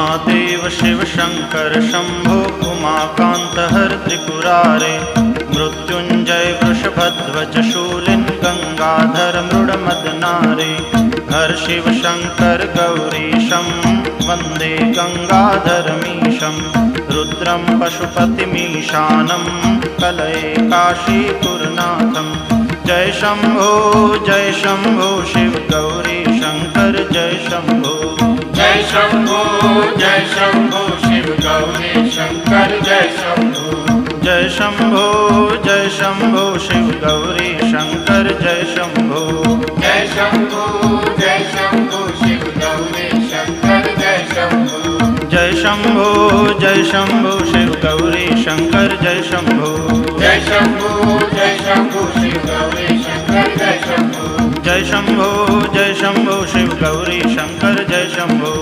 महादेव शिव शंकर शंभो उमाकांत हर त्रिपुरारे मृत्युंजय वृषभध्वज शूलिन गंगाधर मृडमदनारे हर शिव शंकर गौरीशं वंदे गंगाधरमीशं रुद्रं पशुपतिमीशानं कलये काशीपुरनाथं। जय शंभो शिव गौरी शंकर जय शंभो। जय शंभो शिव गौरी शंकर जय शंभो। जय शंभो शिव गौरी शंकर जय शंभो। जय शंभो शिव गौरी शंकर जय शंभो। जय शंभो शिव गौरी शंकर जय शंभो। जय शंभो शिव गौरी शंकर जय शंभो। जय शंभो शिव गौरी शंकर जय शंभो।